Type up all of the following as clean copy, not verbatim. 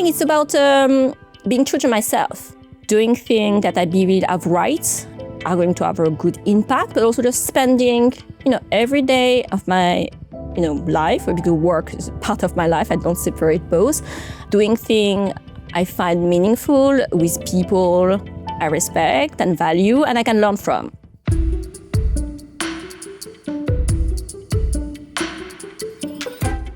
think it's about being true to myself, doing things that I believe are right, are going to have a good impact, but also just spending, every day of my, life, because work is part of my life. I don't separate both. Doing things I find meaningful with people I respect and value and I can learn from.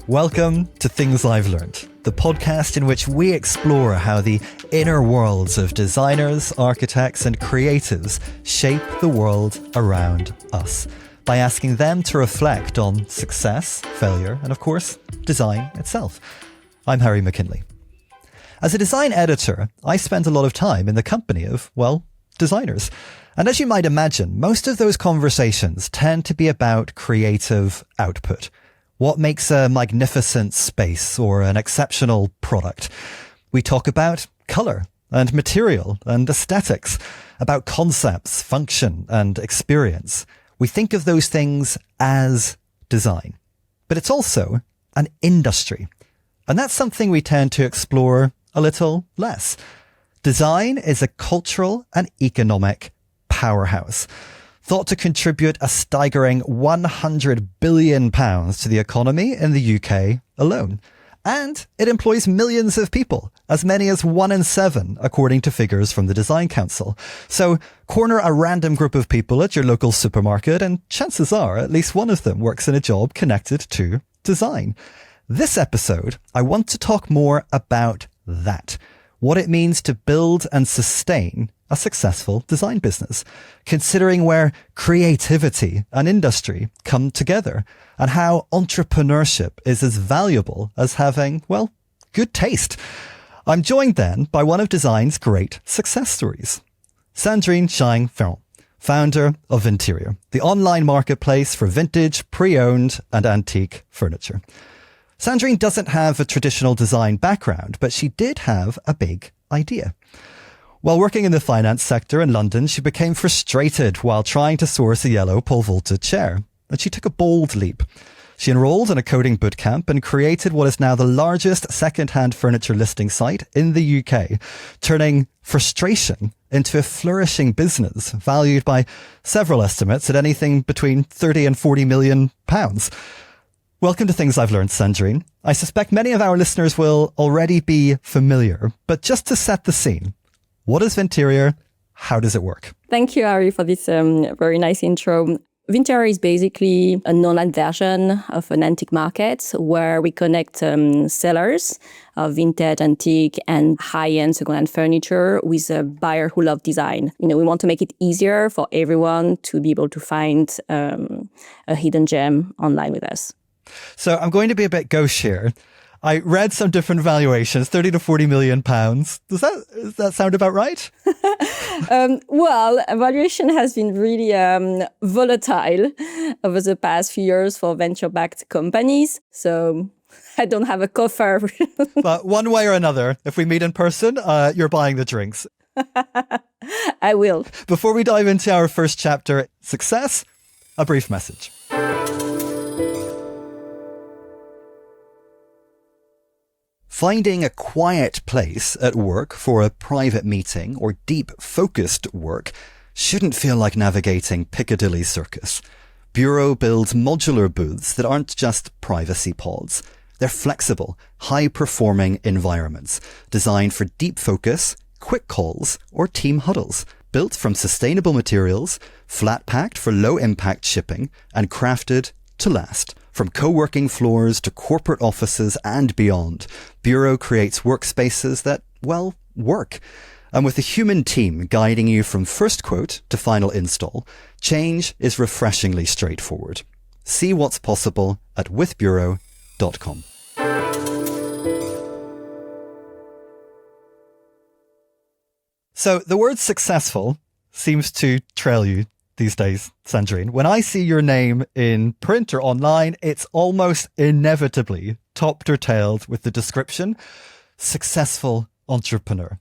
Welcome to Things I've Learned, the podcast in which we explore how the inner worlds of designers, architects, and creatives shape the world around us by asking them to reflect on success, failure, and of course, design itself. I'm Harry McKinley. As a design editor, I spend a lot of time in the company of, designers. And as you might imagine, most of those conversations tend to be about creative output. What makes a magnificent space or an exceptional product? We talk about color and material and aesthetics, about concepts, function and experience. We think of those things as design, but it's also an industry. And that's something we tend to explore a little less. Design is a cultural and economic powerhouse, thought to contribute a staggering £100 billion to the economy in the UK alone. And it employs millions of people, as many as 1 in 7, according to figures from the Design Council. So corner a random group of people at your local supermarket and chances are at least one of them works in a job connected to design. This episode, I want to talk more about that. What it means to build and sustain a successful design business, considering where creativity and industry come together and how entrepreneurship is as valuable as having, good taste. I'm joined then by one of design's great success stories, Sandrine Zhang Ferron, founder of Vinterior, the online marketplace for vintage, pre-owned and antique furniture. Sandrine doesn't have a traditional design background, but she did have a big idea. While working in the finance sector in London, she became frustrated while trying to source a yellow pole-vaulted chair, and she took a bold leap. She enrolled in a coding bootcamp and created what is now the largest second-hand furniture listing site in the UK, turning frustration into a flourishing business valued by several estimates at anything between 30 and 40 million pounds. Welcome to Things I've Learned, Sandrine. I suspect many of our listeners will already be familiar, but just to set the scene, what is Vinterior? How does it work? Thank you, Harry, for this very nice intro. Vinterior is basically an online version of an antique market where we connect sellers of vintage, antique, and high-end second-hand furniture with a buyer who love design. We want to make it easier for everyone to be able to find a hidden gem online with us. So I'm going to be a bit gauche here. I read some different valuations, 30 to 40 million pounds. Does that sound about right? Valuation has been really volatile over the past few years for venture-backed companies. So I don't have a coffer. But one way or another, if we meet in person, you're buying the drinks. I will. Before we dive into our first chapter, success, a brief message. Finding a quiet place at work for a private meeting or deep focused work shouldn't feel like navigating Piccadilly Circus. Bureau builds modular booths that aren't just privacy pods. They're flexible, high-performing environments designed for deep focus, quick calls, or team huddles. Built from sustainable materials, flat-packed for low-impact shipping, and crafted to last. From co-working floors to corporate offices and beyond, Bureau creates workspaces that, work. And with a human team guiding you from first quote to final install, change is refreshingly straightforward. See what's possible at withbureau.com. So the word successful seems to trail you these days, Sandrine. When I see your name in print or online, it's almost inevitably topped or tailed with the description, successful entrepreneur.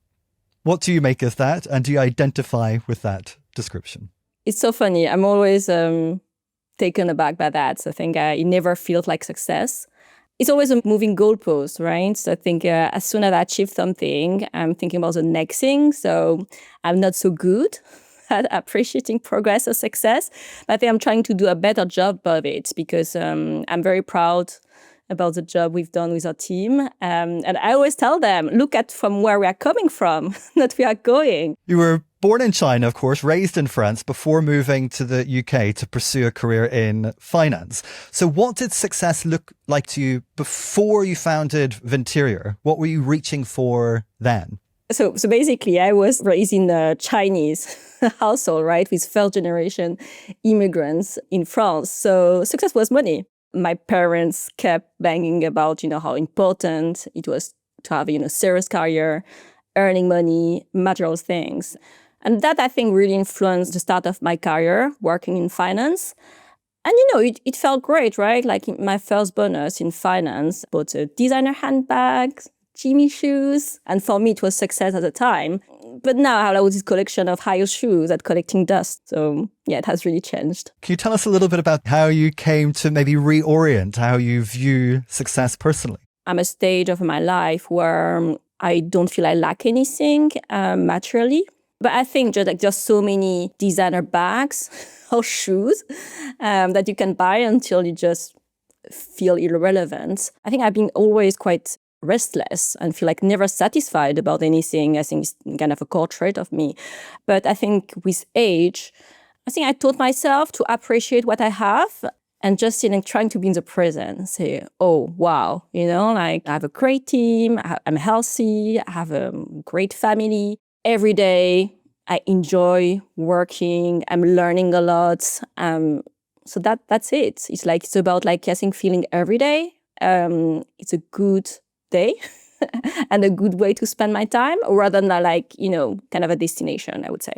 What do you make of that? And do you identify with that description? It's so funny. I'm always taken aback by that. So I think it never feels like success. it's always a moving goalpost, right? So I think as soon as I achieve something, I'm thinking about the next thing. So I'm not so good at appreciating progress or success, but I think I'm trying to do a better job of it because I'm very proud about the job we've done with our team. And I always tell them, look at from where we are coming from, not we are going. You were born in China, of course, raised in France before moving to the UK to pursue a career in finance. So what did success look like to you before you founded Vinterior? What were you reaching for then? So basically, I was raised in a Chinese household, right, with first generation immigrants in France. So success was money. My parents kept banging about, how important it was to have, serious career, earning money, material things. And that, I think, really influenced the start of my career, working in finance. And, it felt great, right? Like my first bonus in finance, bought a designer handbag, Jimmy shoes. And for me, it was success at the time. But now I have this collection of high shoes at collecting dust. So yeah, it has really changed. Can you tell us a little bit about how you came to maybe reorient how you view success personally? I'm at a stage of my life where I don't feel I lack anything materially. But I think just so many designer bags or shoes that you can buy until you just feel irrelevant. I think I've been always quite restless and feel like never satisfied about anything. I think it's kind of a core trait of me. But I think with age, I think I taught myself to appreciate what I have and just trying to be in the present. Say, oh, wow, I have a great team, I'm healthy, I have a great family. Every day I enjoy working, I'm learning a lot. So that's it. It's about I think feeling every day. It's a good day and a good way to spend my time rather than kind of a destination, I would say.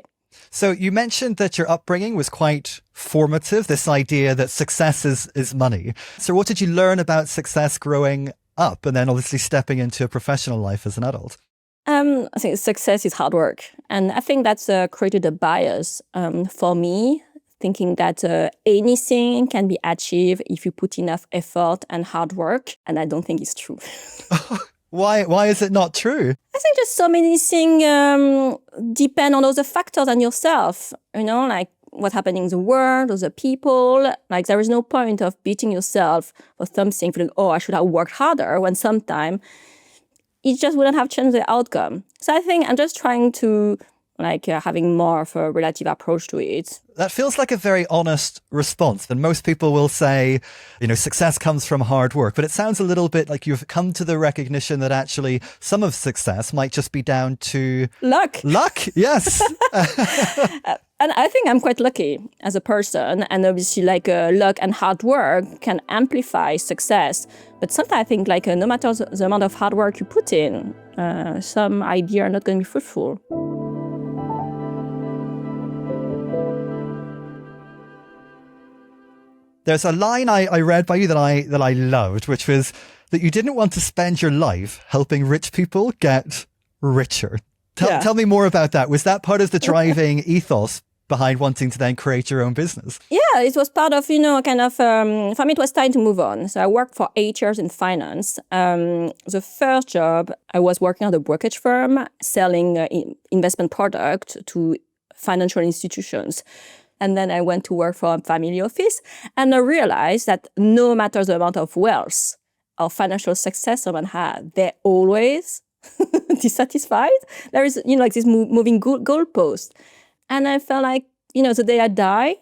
So you mentioned that your upbringing was quite formative, this idea that success is money. So what did you learn about success growing up and then obviously stepping into a professional life as an adult? I think success is hard work. And I think that's created a bias for me, thinking that anything can be achieved if you put enough effort and hard work. And I don't think it's true. Why is it not true? I think just so many things depend on other factors than yourself, like what's happening in the world, other people. Like there is no point of beating yourself for something, feeling, oh, I should have worked harder, when sometimes it just wouldn't have changed the outcome. So I think I'm just trying to having more of a relative approach to it. That feels like a very honest response. And most people will say, success comes from hard work. But it sounds a little bit like you've come to the recognition that actually some of success might just be down to luck. Luck, yes. And I think I'm quite lucky as a person. And obviously luck and hard work can amplify success. But sometimes I think no matter the amount of hard work you put in, some ideas are not going to be fruitful. There's a line I read by you that I loved, which was that you didn't want to spend your life helping rich people get richer. Tell me more about that. Was that part of the driving ethos behind wanting to then create your own business? Yeah, it was part of, for me, it was time to move on. So I worked for 8 years in finance. The first job, I was working at a brokerage firm selling investment product to financial institutions. And then I went to work for a family office. And I realized that no matter the amount of wealth or financial success someone had, they're always dissatisfied. There is, this moving goalpost. And I felt like, the day I die,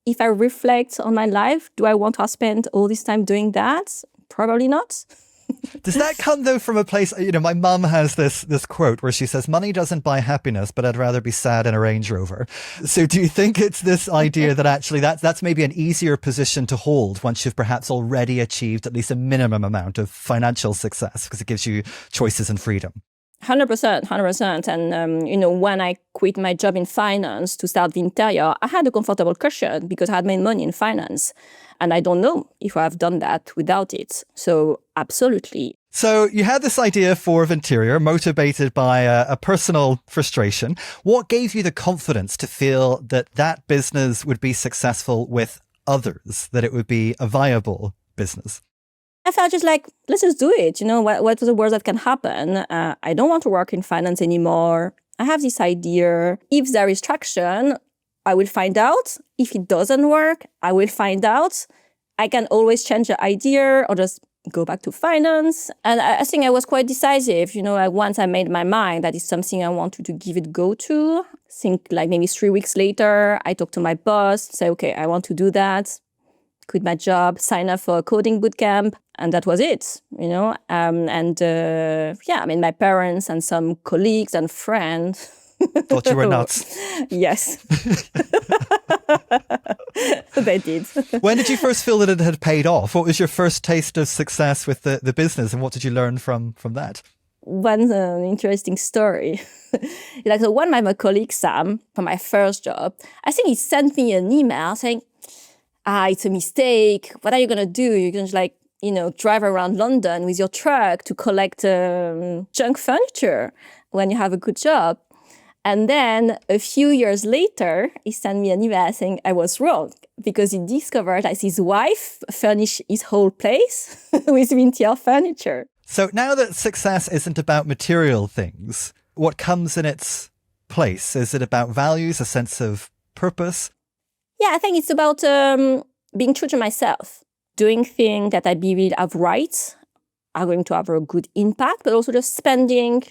if I reflect on my life, do I want to spend all this time doing that? Probably not. Does that come though from a place, my mum has this quote where she says, money doesn't buy happiness, but I'd rather be sad in a Range Rover. So do you think it's this idea that actually that's maybe an easier position to hold once you've perhaps already achieved at least a minimum amount of financial success because it gives you choices and freedom? 100%. And, when I quit my job in finance to start Vinterior, I had a comfortable cushion because I had made money in finance. And I don't know if I've done that without it. So absolutely. So you had this idea for Vinterior motivated by a personal frustration. What gave you the confidence to feel that business would be successful with others, that it would be a viable business? I felt just like, let's just do it. What's the worst that can happen? I don't want to work in finance anymore. I have this idea. If there is traction, I will find out. If it doesn't work, I will find out. I can always change the idea or just go back to finance. And I think I was quite decisive. Once I made my mind that is something I wanted to give it a go to. I think like maybe 3 weeks later, I talked to my boss, say, okay, I want to do that. Quit my job, sign up for a coding bootcamp. And that was it, my parents and some colleagues and friends thought you were nuts. Yes. They did. When did you first feel that it had paid off? What was your first taste of success with the business, and what did you learn from that? One interesting story. So one of my colleagues, Sam, from my first job, I think he sent me an email saying, it's a mistake. What are you going to do? You're going to drive around London with your truck to collect junk furniture when you have a good job. And then a few years later, he sent me an email saying I was wrong because he discovered that his wife furnished his whole place with Vinterior furniture. So now that success isn't about material things, what comes in its place? Is it about values, a sense of purpose? Yeah, I think it's about being true to myself, doing things that I believe are right, are going to have a good impact, but also just spending,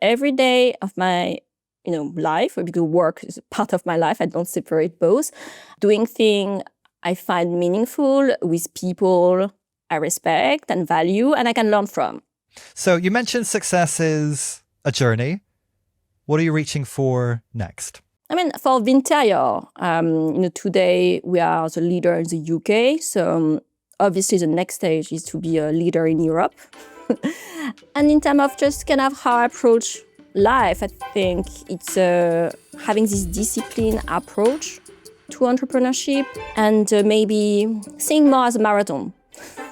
every day of my life, because work is part of my life. I don't separate both. Doing things I find meaningful with people I respect and value and I can learn from. So you mentioned success is a journey. What are you reaching for next? For Vinterior, today we are the leader in the UK. So obviously the next stage is to be a leader in Europe. And in terms of just kind of how I approach life, I think it's having this disciplined approach to entrepreneurship and maybe seeing more as a marathon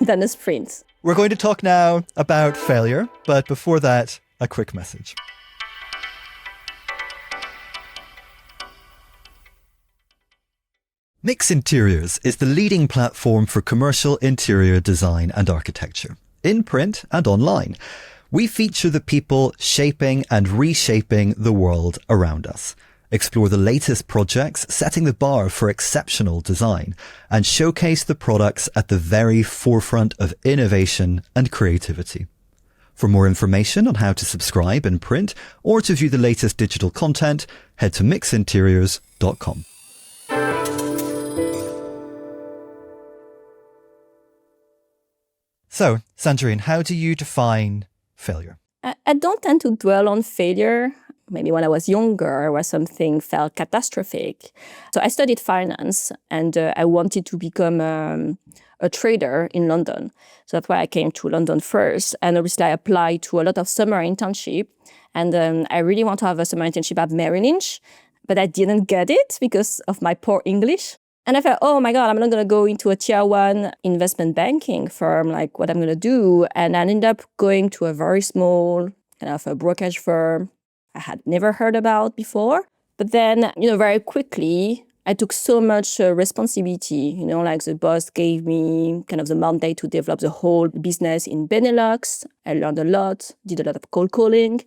than a sprint. We're going to talk now about failure, but before that, a quick message. Mix Interiors is the leading platform for commercial interior design and architecture, in print and online. We feature the people shaping and reshaping the world around us, explore the latest projects setting the bar for exceptional design, and showcase the products at the very forefront of innovation and creativity. For more information on how to subscribe in print or to view the latest digital content, head to mixinteriors.com. So, Sandrine, how do you define failure? I don't tend to dwell on failure. Maybe when I was younger, where something felt catastrophic. So I studied finance and I wanted to become a trader in London. So that's why I came to London first. And obviously I applied to a lot of summer internship. And I really want to have a summer internship at Merrill Lynch, but I didn't get it because of my poor English. And I thought, oh my God, I'm not going to go into a tier 1 investment banking firm, like what I'm going to do. And I ended up going to a very small kind of a brokerage firm I had never heard about before. But then, very quickly, I took so much responsibility. Like the boss gave me kind of the mandate to develop the whole business in Benelux. I learned a lot, did a lot of cold calling.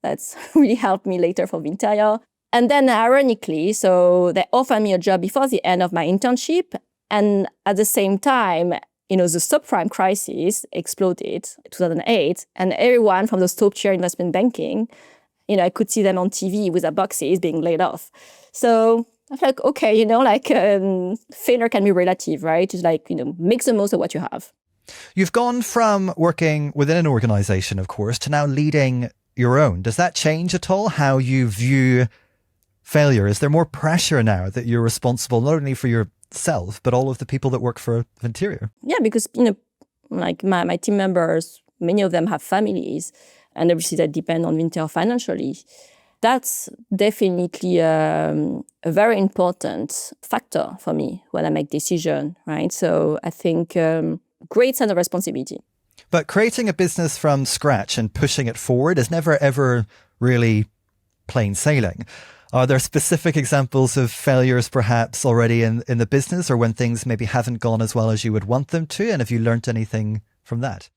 That's really helped me later for Vinterior. And then ironically, so they offered me a job before the end of my internship. And at the same time, the subprime crisis exploded in 2008. And everyone from the top tier investment banking, I could see them on TV with their boxes being laid off. So I was like, okay, failure can be relative, right? Just make the most of what you have. You've gone from working within an organization, of course, to now leading your own. Does that change at all how you view failure? Is there more pressure now that you're responsible not only for yourself, but all of the people that work for Vinterior? Yeah, because, my team members, many of them have families, and obviously that depend on Vinterior financially. That's definitely a very important factor for me when I make decisions, right? So I think great sense of responsibility. But creating a business from scratch and pushing it forward is never, ever really plain sailing. Are there specific examples of failures perhaps already in the business, or when things maybe haven't gone as well as you would want them to? And have you learned anything from that?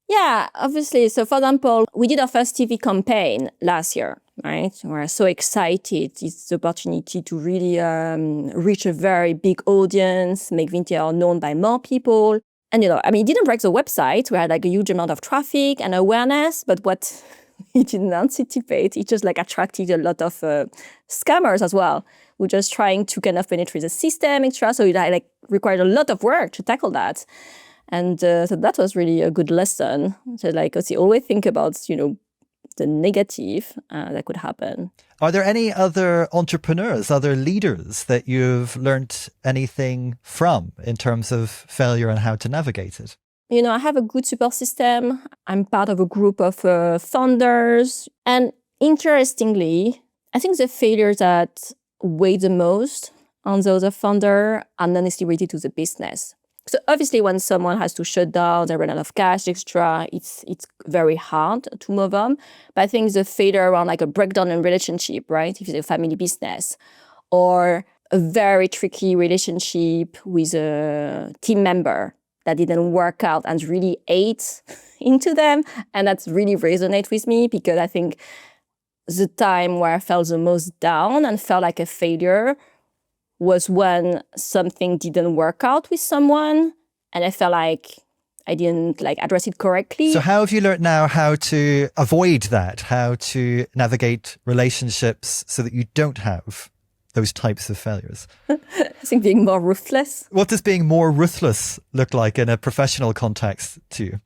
Yeah, obviously. So for example, we did our first TV campaign last year, right? We're so excited. It's the opportunity to really reach a very big audience, make Vinterior known by more people. And, it didn't break the website. We had like a huge amount of traffic and awareness, but what we didn't anticipate, it just like attracted a lot of scammers as well, who were just trying to kind of penetrate the system, etc. So it like required a lot of work to tackle that. And so that was really a good lesson. So like, always think about, the negative that could happen. Are there any other entrepreneurs, other leaders that you've learned anything from in terms of failure and how to navigate it? I have a good support system. I'm part of a group of founders. And interestingly, I think the failures that weigh the most on the other founder are not necessarily related to the business. So obviously, when someone has to shut down, they run out of cash, extra, it's very hard to move on. But I think the failure around like a breakdown in relationship, right? If it's a family business, or a very tricky relationship with a team member that didn't work out and really ate into them, and that's really resonate with me, because I think the time where I felt the most down and felt like a failure was when something didn't work out with someone and I felt like I didn't like address it correctly. So how have you learned now how to avoid that, how to navigate relationships so that you don't have those types of failures? I think being more ruthless. What does being more ruthless look like in a professional context to you?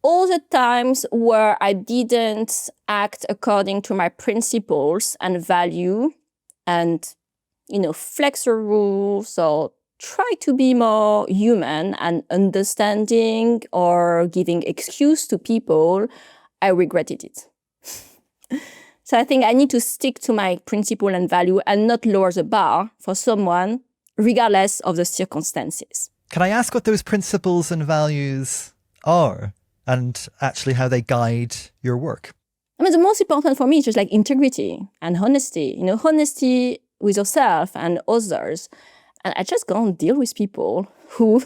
All the times where I didn't act according to my principles and value and flex the rules or try to be more human and understanding or giving excuse to people, I regretted it. So I think I need to stick to my principle and value and not lower the bar for someone, regardless of the circumstances. Can I ask what those principles and values are and actually how they guide your work? The most important for me is just like integrity and honesty. Honesty with yourself and others. And I just can't deal with people who,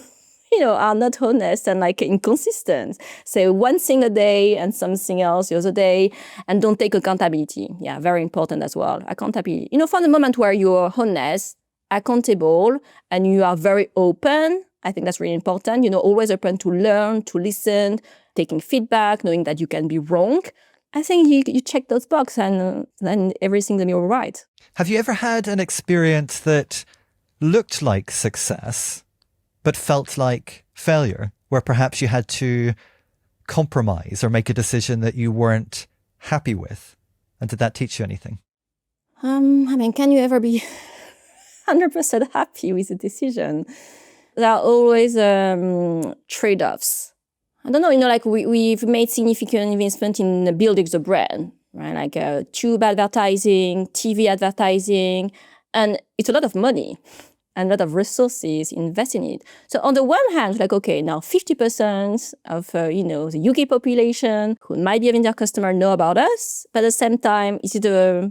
are not honest and like inconsistent. Say one thing a day and something else the other day, and don't take accountability. Yeah, very important as well. Accountability. From the moment where you're honest, accountable, and you are very open, I think that's really important. Always open to learn, to listen, taking feedback, knowing that you can be wrong. I think you check those boxes and then everything's going to be all right. Have you ever had an experience that looked like success, but felt like failure, where perhaps you had to compromise or make a decision that you weren't happy with? And did that teach you anything? Can you ever be 100% happy with a decision? There are always trade-offs. I don't know, we've made significant investment in building the brand, right? Like tube advertising, TV advertising, and it's a lot of money and a lot of resources invested in it. So on the one hand, now 50% of, the UK population who might be a Vinterior customer know about us, but at the same time, is it a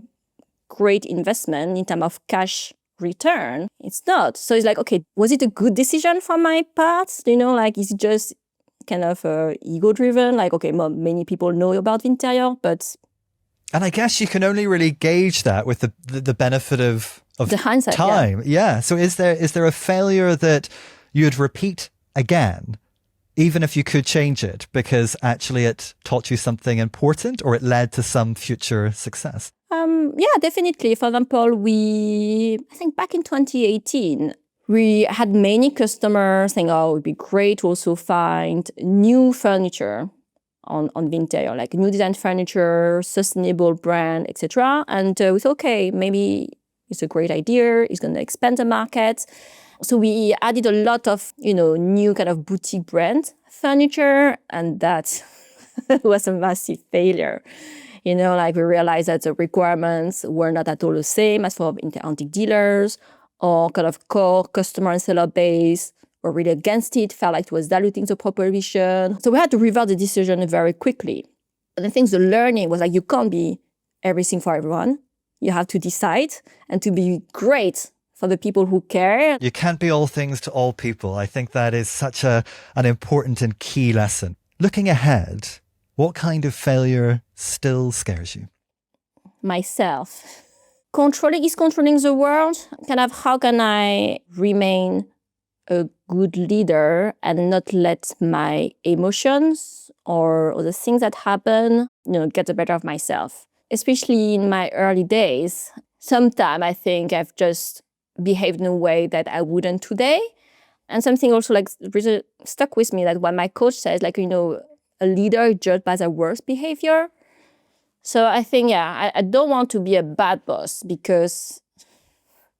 great investment in terms of cash return? It's not. So it's like, okay, was it a good decision from my part? Is it just kind of ego-driven? Like, okay, many people know about Vinterior, but... And I guess you can only really gauge that with the benefit of the hindsight, time. Yeah. So is there a failure that you'd repeat again, even if you could change it, because actually it taught you something important or it led to some future success? Yeah, definitely. For example, I think back in 2018, we had many customers saying, it would be great to also find new furniture on Vinterior, like new design furniture, sustainable brand, etc. And we thought, okay, maybe it's a great idea. It's going to expand the market. So we added a lot of, new kind of boutique brand furniture, and that was a massive failure. We realized that the requirements were not at all the same as for antique dealers, or kind of core customer and seller base were really against it, felt like it was diluting the proposition. So we had to revert the decision very quickly. And I think the learning was you can't be everything for everyone. You have to decide and to be great for the people who care. You can't be all things to all people. I think that is such an important and key lesson. Looking ahead, what kind of failure still scares you? Myself. Controlling the world. Kind of how can I remain a good leader and not let my emotions or the things that happen, get the better of myself. Especially in my early days, sometimes I think I've just behaved in a way that I wouldn't today. And something also like really stuck with me that when my coach says, like, a leader is judged by their worst behavior. So I think, I don't want to be a bad boss because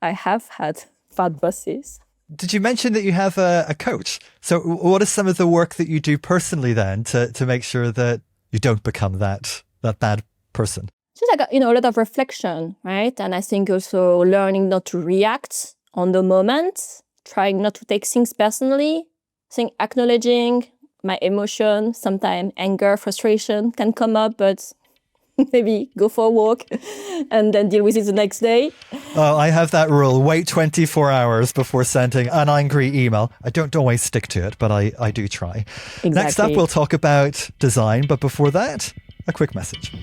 I have had bad bosses. Did you mention that you have a coach? So what is some of the work that you do personally then to make sure that you don't become that bad person? Just like, a lot of reflection, right? And I think also learning not to react on the moment, trying not to take things personally, I think acknowledging my emotion, sometimes anger, frustration can come up, but maybe go for a walk and then deal with it the next day. Oh, I have that rule. Wait 24 hours before sending an angry email. I don't always stick to it, but I do try. Exactly. Next up, we'll talk about design. But before that, a quick message.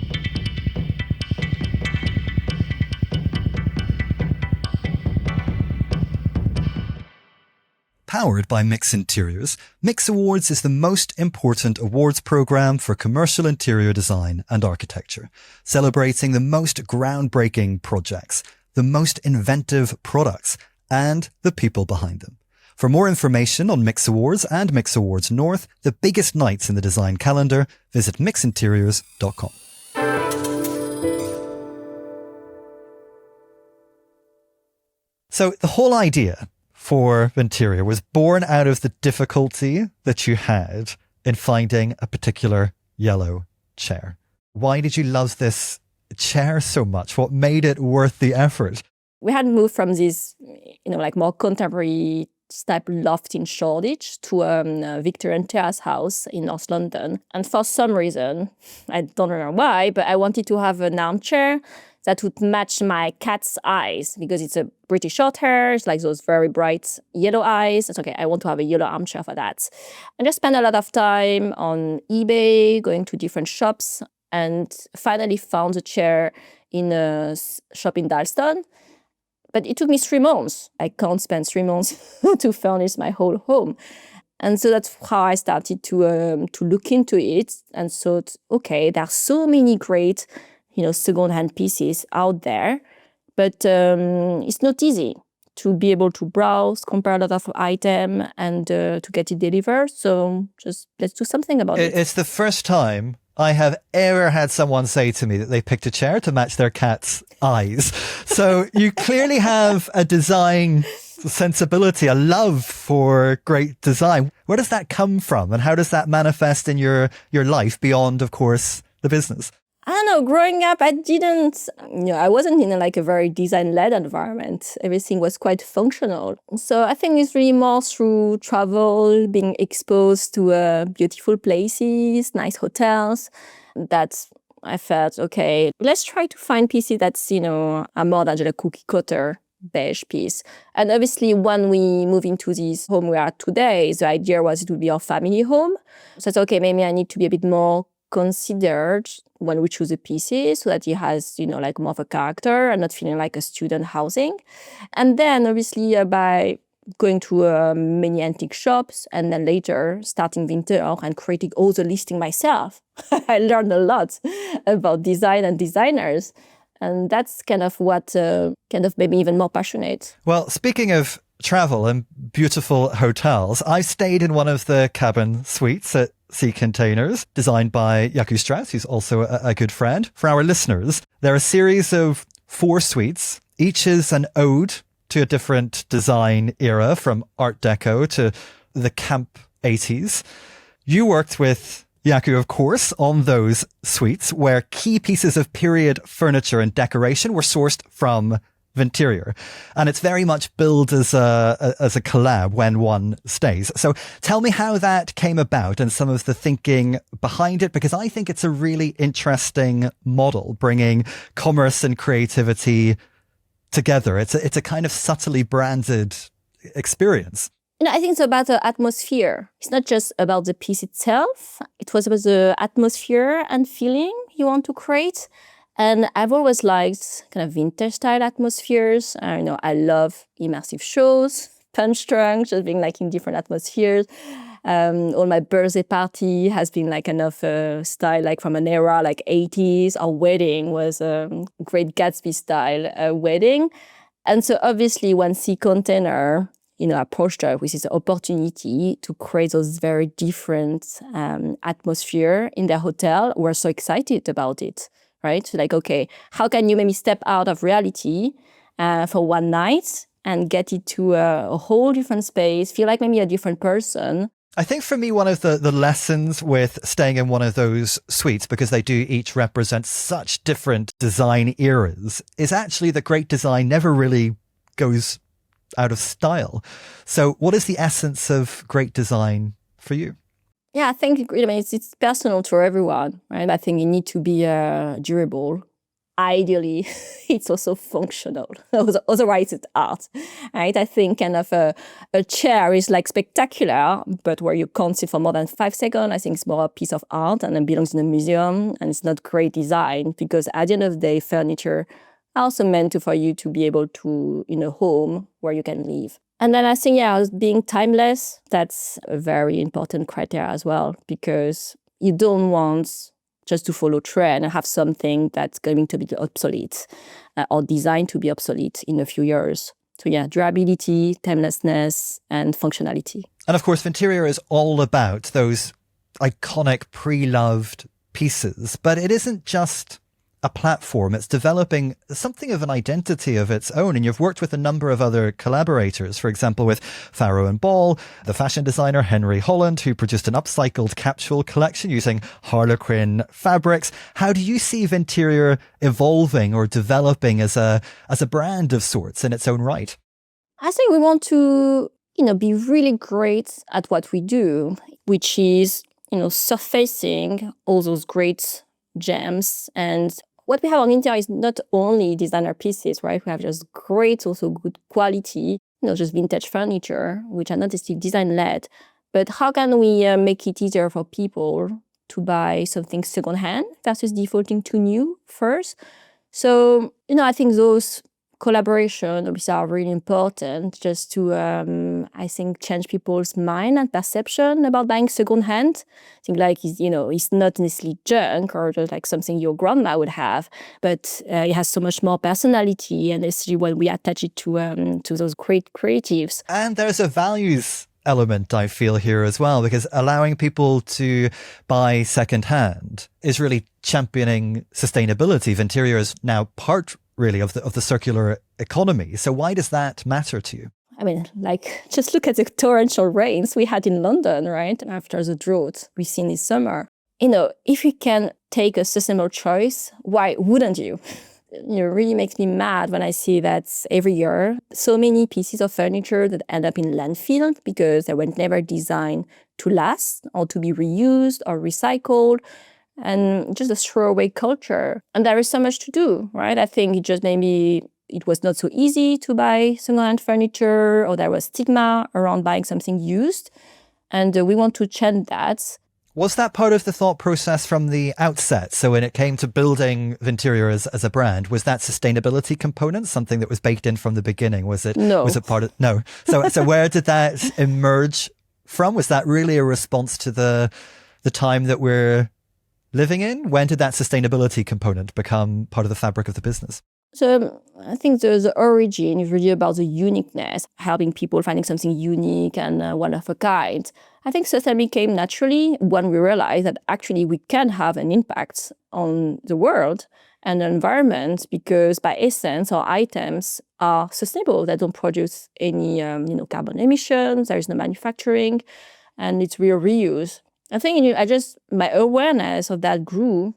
Powered by Mix Interiors, Mix Awards is the most important awards program for commercial interior design and architecture, celebrating the most groundbreaking projects, the most inventive products, and the people behind them. For more information on Mix Awards and Mix Awards North, the biggest nights in the design calendar, visit mixinteriors.com. So the whole idea for Vinterior was born out of the difficulty that you had in finding a particular yellow chair. Why did you love this chair so much? What made it worth the effort? We had moved from this, like more contemporary type loft in Shoreditch to a Victorian terrace house in North London. And for some reason, I don't remember why, but I wanted to have an armchair that would match my cat's eyes because it's a British short hair. It's like those very bright yellow eyes. It's okay, I want to have a yellow armchair for that. I just spent a lot of time on eBay, going to different shops, and finally found a chair in a shop in Dalston. But it took me 3 months. I can't spend 3 months to furnish my whole home. And so that's how I started to look into it and thought, okay, there are so many great second-hand pieces out there, but it's not easy to be able to browse, compare a lot of items, and to get it delivered. So just let's do something about it. It's the first time I have ever had someone say to me that they picked a chair to match their cat's eyes. So you clearly have a design sensibility, a love for great design. Where does that come from, and how does that manifest in your life beyond, of course, the business? I don't know, growing up, I wasn't in a very design-led environment. Everything was quite functional. So I think it's really more through travel, being exposed to beautiful places, nice hotels, that I felt, okay, let's try to find pieces that's, are more than just a cookie cutter beige piece. And obviously, when we move into this home we are today, the idea was it would be our family home. So it's okay, maybe I need to be a bit more considered when we choose the pieces so that it has, more of a character and not feeling like a student housing. And then obviously by going to many antique shops and then later starting Vinterior and creating all the listing myself, I learned a lot about design and designers. And that's kind of what made me even more passionate. Well, speaking of travel and beautiful hotels, I stayed in one of the cabin suites at Sea Containers, designed by Jaco Strauss, who's also a good friend. For our listeners, there are a series of 4 suites. Each is an ode to a different design era, from Art Deco to the camp 80s. You worked with Jaco, of course, on those suites where key pieces of period furniture and decoration were sourced from Vinterior. And it's very much billed as a collab when one stays. So tell me how that came about and some of the thinking behind it, because I think it's a really interesting model, bringing commerce and creativity together. It's a kind of subtly branded experience. I think it's about the atmosphere. It's not just about the piece itself. It was about the atmosphere and feeling you want to create. And I've always liked kind of vintage style atmospheres. I love immersive shows, punch drunk, just being like in different atmospheres. All my birthday party has been like kind of style like from an era like 80s. Our wedding was a Great Gatsby style wedding. And so obviously when Sea Container approached us with this opportunity to create those very different atmosphere in their hotel, we're so excited about it, right? Like, okay, how can you maybe step out of reality for one night and get it to a whole different space, feel like maybe a different person? I think for me, one of the lessons with staying in one of those suites, because they do each represent such different design eras, is actually that great design never really goes out of style. So what is the essence of great design for you? Yeah, I think it's personal to everyone, right? I think you need to be durable. Ideally, it's also functional. Otherwise, it's art, right? I think kind of a chair is like spectacular, but where you can't sit for more than 5 seconds, I think it's more a piece of art and it belongs in a museum, and it's not great design, because at the end of the day, furniture also meant for you to be able to, home where you can live. And then I think, being timeless, that's a very important criteria as well, because you don't want just to follow trend and have something that's going to be obsolete or designed to be obsolete in a few years. So durability, timelessness, and functionality. And of course, Vinterior is all about those iconic, pre-loved pieces, but it isn't just a platform. It's developing something of an identity of its own. And you've worked with a number of other collaborators, for example, with Farrow & Ball, the fashion designer Henry Holland, who produced an upcycled capsule collection using Harlequin fabrics. How do you see Vinterior evolving or developing as a brand of sorts in its own right? I think we want to, be really great at what we do, which is, surfacing all those great gems. And what we have on Interior is not only designer pieces, right? We have just great, also good quality, just vintage furniture, which are not necessarily design-led. But how can we make it easier for people to buy something secondhand versus defaulting to new first? So, I think those collaboration obviously are really important just to, I think, change people's mind and perception about buying secondhand. I think it's not necessarily junk or just like something your grandma would have, but it has so much more personality, and especially when we attach it to those great creatives. And there's a values element I feel here as well, because allowing people to buy secondhand is really championing sustainability. Vinterior is now part really of the circular economy. So why does that matter to you? I mean, just look at the torrential rains we had in London, right? After the drought we've seen this summer. If you can take a sustainable choice, why wouldn't you? It really makes me mad when I see that every year, so many pieces of furniture that end up in landfill because they were never designed to last or to be reused or recycled. And just a throwaway culture. And there is so much to do, right? I think it was not so easy to buy secondhand furniture, or there was stigma around buying something used. And we want to change that. Was that part of the thought process from the outset? So when it came to building Vinterior as a brand, was that sustainability component something that was baked in from the beginning? No. Was it part of, no. So where did that emerge from? Was that really a response to the time that we're living in? When did that sustainability component become part of the fabric of the business? So I think the origin is really about the uniqueness, helping people finding something unique and one of a kind. I think sustainability came naturally when we realized that actually we can have an impact on the world and the environment, because by essence our items are sustainable. They don't produce any carbon emissions, there is no manufacturing, and it's real reuse. I think my awareness of that grew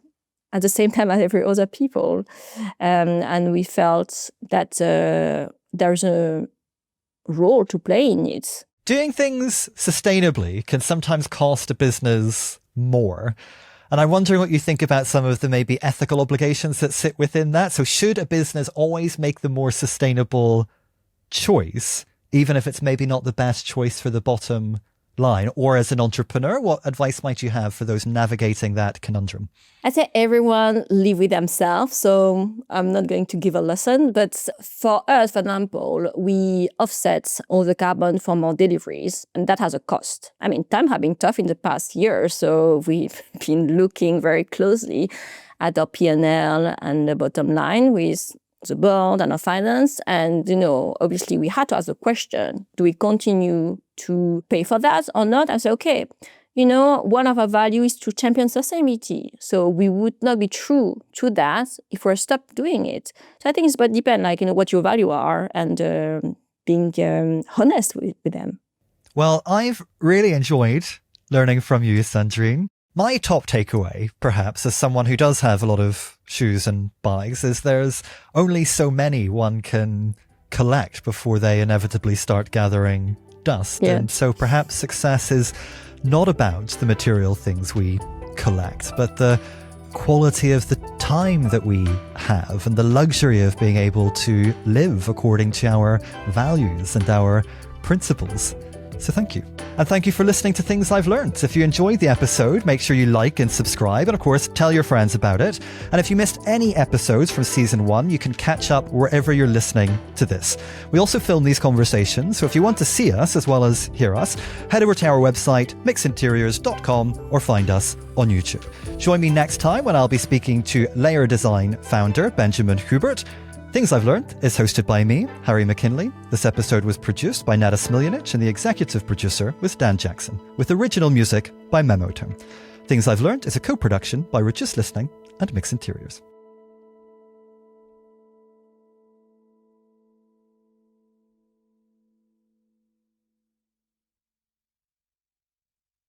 at the same time as every other people. And we felt that there's a role to play in it. Doing things sustainably can sometimes cost a business more. And I'm wondering what you think about some of the maybe ethical obligations that sit within that. So should a business always make the more sustainable choice, even if it's maybe not the best choice for the bottom line? Or as an entrepreneur, what advice might you have for those navigating that conundrum? I say everyone live with themselves, so I'm not going to give a lesson. But for us, for example, we offset all the carbon from our deliveries, and that has a cost. I mean, time has been tough in the past year, so we've been looking very closely at our P&L and the bottom line with the board and our finance. And, obviously we had to ask the question, do we continue to pay for that or not? I say, okay, one of our values is to champion sustainability. So we would not be true to that if we stop doing it. So I think it's but depend, what your value are and being honest with them. Well, I've really enjoyed learning from you, Sandrine. My top takeaway, perhaps, as someone who does have a lot of shoes and bags, is there's only so many one can collect before they inevitably start gathering dust. Yeah. And so perhaps success is not about the material things we collect, but the quality of the time that we have and the luxury of being able to live according to our values and our principles. So thank you. And thank you for listening to Things I've Learned. If you enjoyed the episode, make sure you like and subscribe. And of course, tell your friends about it. And if you missed any episodes from season 1, you can catch up wherever you're listening to this. We also film these conversations. So if you want to see us as well as hear us, head over to our website, mixinteriors.com, or find us on YouTube. Join me next time when I'll be speaking to Layer Design founder Benjamin Hubert. Things I've Learned is hosted by me, Harry McKinley. This episode was produced by Nada Smiljanic and the executive producer was Dan Jackson, with original music by Memotone. Things I've Learned is a co-production by Reduced Listening and Mix Interiors.